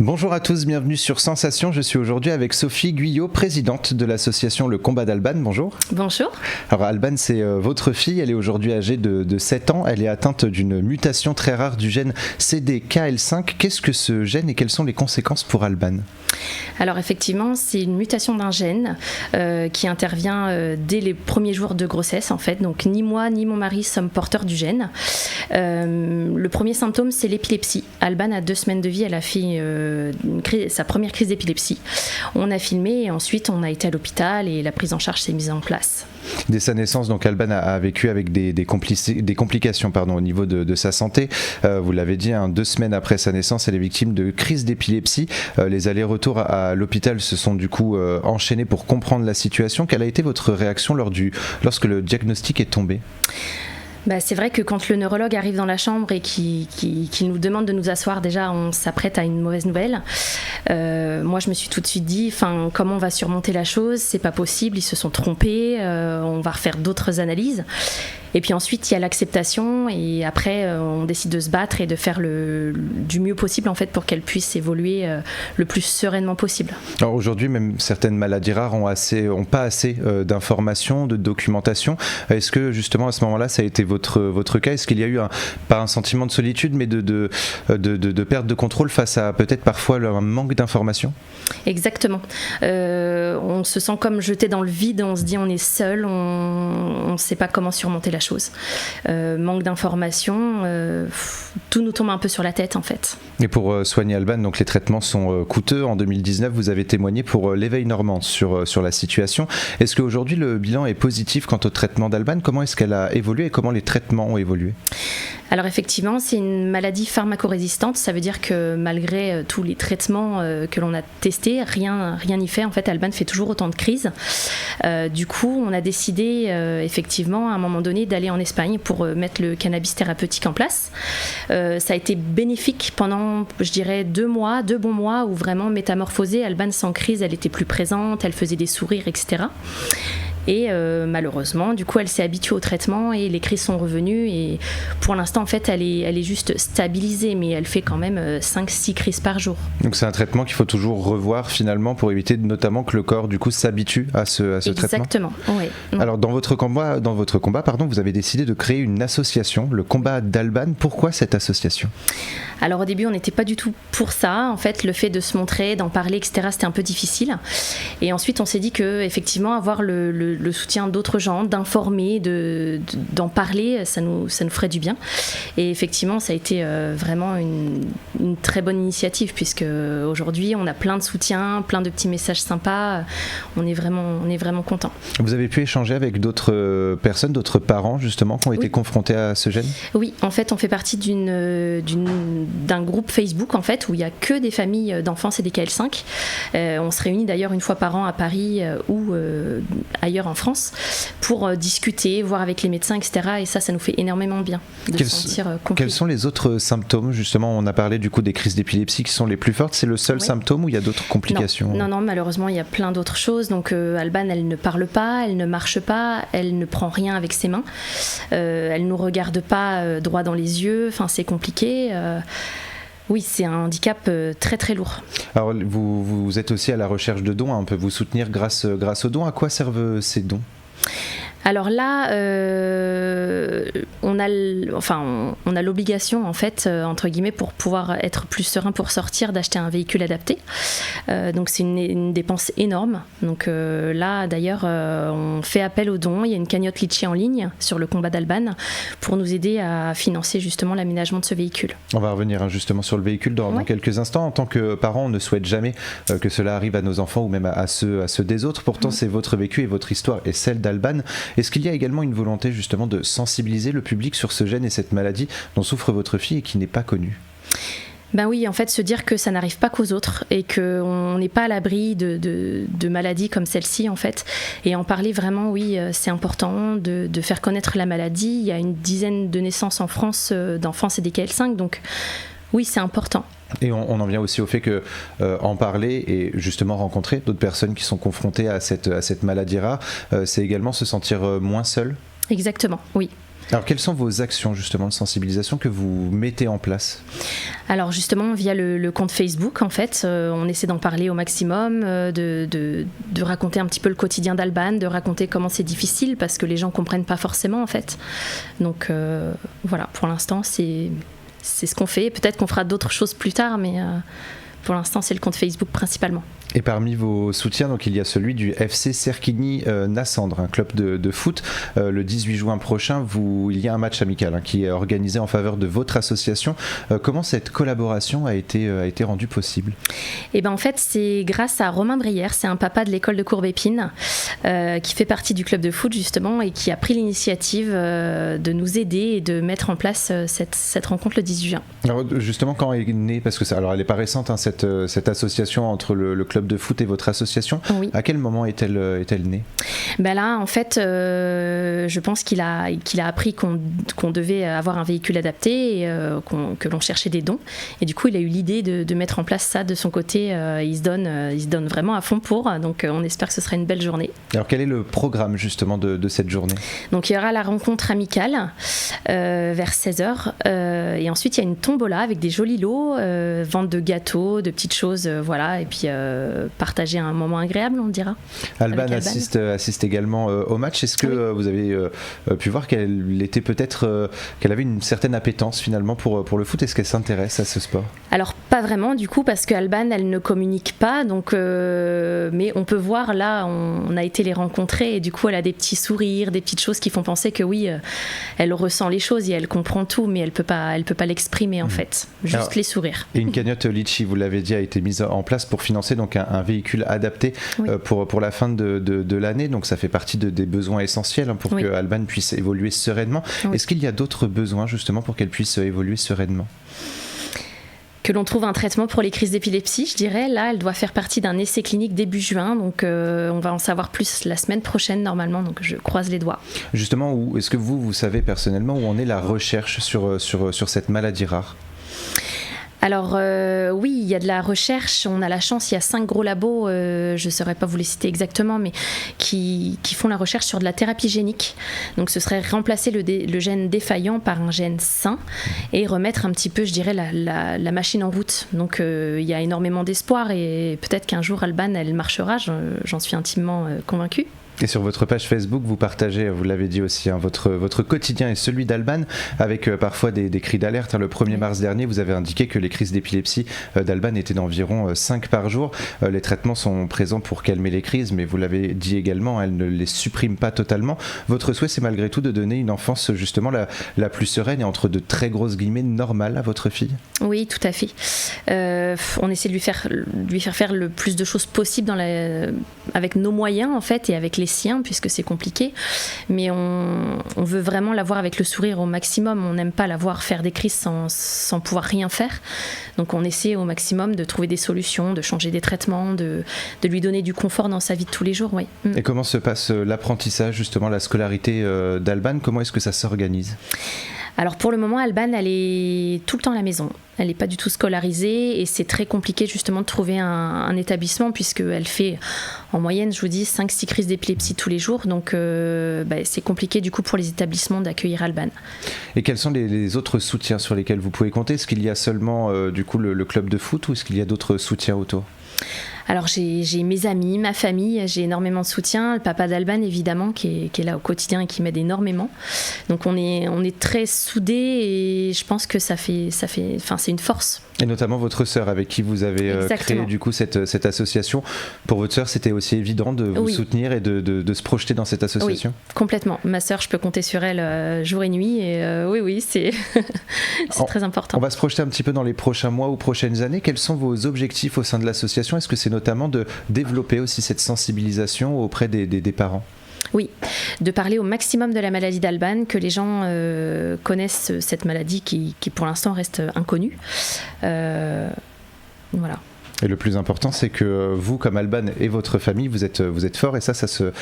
Bonjour à tous, bienvenue sur Sensation. Je suis aujourd'hui avec Sophie Guyot, présidente de l'association Le Combat d'Alban. Bonjour. Bonjour. Alors Alban, c'est votre fille, elle est aujourd'hui âgée de 7 ans. Elle est atteinte d'une mutation très rare du gène CDKL5. Qu'est-ce que ce gène et quelles sont les conséquences pour Alban ? Alors effectivement, c'est une mutation d'un gène qui intervient dès les premiers jours de grossesse en fait. Donc ni moi ni mon mari sommes porteurs du gène. Le premier symptôme, c'est l'épilepsie. Alban a 2 semaines de vie, elle a fait sa première crise d'épilepsie. On a filmé et ensuite on a été à l'hôpital et la prise en charge s'est mise en place. Dès sa naissance, donc Alban a vécu avec des complications au niveau de sa santé. Vous l'avez dit, 2 semaines après sa naissance, elle est victime de crise d'épilepsie. Les allers-retours à l'hôpital se sont du coup enchaînés pour comprendre la situation. Quelle a été votre réaction lorsque le diagnostic est tombé ? C'est vrai que quand le neurologue arrive dans la chambre et qu'il nous demande de nous asseoir, déjà on s'apprête à une mauvaise nouvelle. Moi je me suis tout de suite dit, comment on va surmonter la chose ? C'est pas possible, ils se sont trompés, on va refaire d'autres analyses. Et puis ensuite il y a l'acceptation et après on décide de se battre et de faire du mieux possible en fait pour qu'elle puisse évoluer le plus sereinement possible. Alors aujourd'hui même certaines maladies rares ont pas assez d'informations, de documentation. Est-ce que justement à ce moment-là ça a été votre cas ? Est-ce qu'il y a eu pas un sentiment de solitude mais de perte de contrôle face à peut-être parfois un manque d'informations ? Exactement. On se sent comme jeté dans le vide, on se dit on est seul, on ne sait pas comment surmonter la chose. Manque d'informations, tout nous tombe un peu sur la tête en fait. Et pour soigner Alban, donc les traitements sont coûteux. En 2019, vous avez témoigné pour l'Éveil Normand sur la situation. Est-ce qu'aujourd'hui le bilan est positif quant au traitement d'Alban ? Comment est-ce qu'elle a évolué et comment les traitements ont évolué ? Alors effectivement, c'est une maladie pharmacorésistante, ça veut dire que malgré tous les traitements que l'on a testés, rien n'y fait. En fait, Alban fait toujours autant de crises. Du coup, on a décidé effectivement à un moment donné d'aller en Espagne pour mettre le cannabis thérapeutique en place. Ça a été bénéfique pendant, je dirais, 2 bons mois où vraiment métamorphosée. Alban sans crise, elle était plus présente, elle faisait des sourires, etc. Et malheureusement, du coup, elle s'est habituée au traitement et les crises sont revenues. Et pour l'instant, en fait, elle est juste stabilisée, mais elle fait quand même 5-6 crises par jour. Donc c'est un traitement qu'il faut toujours revoir finalement pour éviter notamment que le corps du coup s'habitue à ce traitement. Exactement. Oui. Alors dans votre combat, vous avez décidé de créer une association, le Combat d'Alban. Pourquoi cette association ? Alors au début, on n'était pas du tout pour ça. En fait, le fait de se montrer, d'en parler, etc., c'était un peu difficile. Et ensuite, on s'est dit que effectivement, avoir le soutien d'autres gens, d'informer, d'en parler, ça nous ferait du bien. Et effectivement, ça a été vraiment une très bonne initiative puisque aujourd'hui, on a plein de soutien, plein de petits messages sympas. On est vraiment contents. Vous avez pu échanger avec d'autres personnes, d'autres parents justement, qui ont été confrontés à ce gène ? Oui, en fait, on fait partie d'un groupe Facebook en fait où il y a que des familles d'enfants CDKL5. On se réunit d'ailleurs une fois par an à Paris ou ailleurs en France pour discuter, voir avec les médecins, etc. Et ça nous fait énormément de bien de se sentir compris. Quels sont les autres symptômes justement ? On a parlé du coup des crises d'épilepsie qui sont les plus fortes. C'est le seul symptôme ou il y a d'autres complications ? Non, malheureusement il y a plein d'autres choses. Donc Alban, elle ne parle pas, elle ne marche pas, elle ne prend rien avec ses mains, elle ne nous regarde pas droit dans les yeux. Enfin, c'est compliqué. Oui, c'est un handicap très très lourd. Alors vous êtes aussi à la recherche de dons, on peut vous soutenir grâce aux dons. À quoi servent ces dons ? Alors là, on a l'obligation, en fait, entre guillemets, pour pouvoir être plus serein pour sortir, d'acheter un véhicule adapté. Donc c'est une dépense énorme. Donc là, d'ailleurs, on fait appel aux dons. Il y a une cagnotte Litchi en ligne sur le combat d'Alban pour nous aider à financer justement l'aménagement de ce véhicule. On va revenir justement sur le véhicule dans quelques instants. En tant que parent, on ne souhaite jamais que cela arrive à nos enfants ou même à ceux des autres. Pourtant, c'est votre vécu et votre histoire et celle d'Alban. Est-ce qu'il y a également une volonté justement de sensibiliser le public sur ce gène et cette maladie dont souffre votre fille et qui n'est pas connue ? Oui, en fait, se dire que ça n'arrive pas qu'aux autres et qu'on n'est pas à l'abri de maladies comme celle-ci, en fait. Et en parler vraiment, oui, c'est important de faire connaître la maladie. Il y a une dizaine de naissances en France d'enfants CDKL5, donc oui, c'est important. Et on en vient aussi au fait que en parler et justement rencontrer d'autres personnes qui sont confrontées à cette maladie rare, c'est également se sentir moins seul. Exactement, oui. Alors quelles sont vos actions justement de sensibilisation que vous mettez en place ? Alors justement via le compte Facebook en fait, on essaie d'en parler au maximum, de raconter un petit peu le quotidien d'Alban, de raconter comment c'est difficile parce que les gens comprennent pas forcément en fait. Donc voilà, pour l'instant c'est ce qu'on fait. Peut-être qu'on fera d'autres choses plus tard, mais pour l'instant c'est le compte Facebook principalement. Et parmi vos soutiens, donc, il y a celui du FC Cerquigny-Nassandre, un club de foot. Le 18 juin prochain, il y a un match amical qui est organisé en faveur de votre association. Comment cette collaboration a été rendue possible ? Et ben en fait, c'est grâce à Romain Brière, c'est un papa de l'école de Courbépine, qui fait partie du club de foot justement et qui a pris l'initiative de nous aider et de mettre en place cette rencontre le 18 juin. Alors justement, quand est née, parce que elle n'est pas récente, cette association entre le club de foot et votre association, oui. À quel moment est-elle née ? Ben là, en fait, je pense qu'il a appris qu'on devait avoir un véhicule adapté et que l'on cherchait des dons. Et du coup, il a eu l'idée de mettre en place ça de son côté. Il se donne vraiment à fond pour. Donc, on espère que ce sera une belle journée. Alors, quel est le programme justement de cette journée ? Donc, il y aura la rencontre amicale vers 16h. Et ensuite, il y a une tombola avec des jolis lots, vente de gâteaux, de petites choses, voilà. Et puis, partager un moment agréable, on dira. Alban assiste également au match. Est-ce que vous avez pu voir qu'elle était peut-être qu'elle avait une certaine appétence finalement pour le foot ? Est-ce qu'elle s'intéresse à ce sport ? Alors pas vraiment du coup parce qu'Alban elle ne communique pas donc mais on peut voir là on a été les rencontrer et du coup elle a des petits sourires, des petites choses qui font penser que oui elle ressent les choses et elle comprend tout mais elle peut pas l'exprimer en fait, juste alors, les sourires. Et une cagnotte Litchi, vous l'avez dit, a été mise en place pour financer donc un véhicule adapté pour la fin de l'année, donc ça fait partie des besoins essentiels pour que Alban puisse évoluer sereinement. Est-ce qu'il y a d'autres besoins justement pour qu'elle puisse évoluer sereinement ? Que l'on trouve un traitement pour les crises d'épilepsie, je dirais. Là, elle doit faire partie d'un essai clinique début juin, donc on va en savoir plus la semaine prochaine normalement, donc je croise les doigts. Justement, est-ce que vous savez personnellement où en est la recherche sur cette maladie rare ? Alors oui, il y a de la recherche, on a la chance, il y a 5 gros labos, je ne saurais pas vous les citer exactement, mais qui font la recherche sur de la thérapie génique. Donc ce serait remplacer le gène défaillant par un gène sain et remettre un petit peu, je dirais, la machine en route. Donc il y a énormément d'espoir et peut-être qu'un jour Alban, elle marchera, j'en suis intimement convaincue. Et sur votre page Facebook, vous partagez, vous l'avez dit aussi, votre quotidien et celui d'Alban, avec parfois des cris d'alerte. Le 1er mars dernier, vous avez indiqué que les crises d'épilepsie d'Alban étaient d'environ 5 par jour. Les traitements sont présents pour calmer les crises, mais vous l'avez dit également, elles ne les suppriment pas totalement. Votre souhait, c'est malgré tout de donner une enfance justement la plus sereine et entre de très grosses guillemets normale à votre fille ? Oui, tout à fait. On essaie de lui faire faire le plus de choses possible avec nos moyens en fait et avec les siens puisque c'est compliqué, mais on veut vraiment la voir avec le sourire au maximum. On n'aime pas la voir faire des crises sans pouvoir rien faire, donc on essaie au maximum de trouver des solutions, de changer des traitements, de lui donner du confort dans sa vie de tous les jours. Oui. Et comment se passe l'apprentissage, justement la scolarité d'Alban ? Comment est-ce que ça s'organise ? Alors pour le moment, Alban, elle est tout le temps à la maison. Elle n'est pas du tout scolarisée et c'est très compliqué justement de trouver un établissement puisqu'elle fait en moyenne, je vous dis, 5-6 crises d'épilepsie tous les jours. Donc c'est compliqué du coup pour les établissements d'accueillir Alban. Et quels sont les autres soutiens sur lesquels vous pouvez compter ? Est-ce qu'il y a seulement du coup le club de foot ou est-ce qu'il y a d'autres soutiens autour ? Alors j'ai mes amis, ma famille, j'ai énormément de soutien, le papa d'Alban évidemment qui est là au quotidien et qui m'aide énormément. Donc on est très soudés et je pense que c'est une force. Et notamment votre sœur avec qui vous avez créé du coup cette association. Pour votre sœur, c'était aussi évident de vous soutenir et de se projeter dans cette association ? Oui, complètement. Ma sœur, je peux compter sur elle jour et nuit et oui, c'est très important. On va se projeter un petit peu dans les prochains mois ou prochaines années. Quels sont vos objectifs au sein de l'association ? Est-ce que c'est notamment de développer aussi cette sensibilisation auprès des parents ? Oui, de parler au maximum de la maladie d'Alban, que les gens connaissent cette maladie qui pour l'instant reste inconnue. Voilà. Et le plus important, c'est que vous, comme Alban et votre famille, vous êtes forts et ça se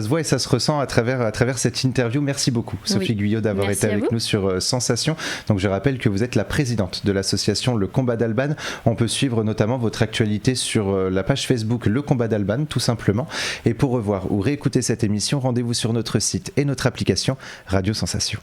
voit et ça se ressent à travers cette interview. Merci beaucoup, Sophie Guyot, d'avoir été avec nous sur Sensation. Donc, je rappelle que vous êtes la présidente de l'association Le Combat d'Alban. On peut suivre notamment votre actualité sur la page Facebook Le Combat d'Alban, tout simplement. Et pour revoir ou réécouter cette émission, rendez-vous sur notre site et notre application Radio Sensation.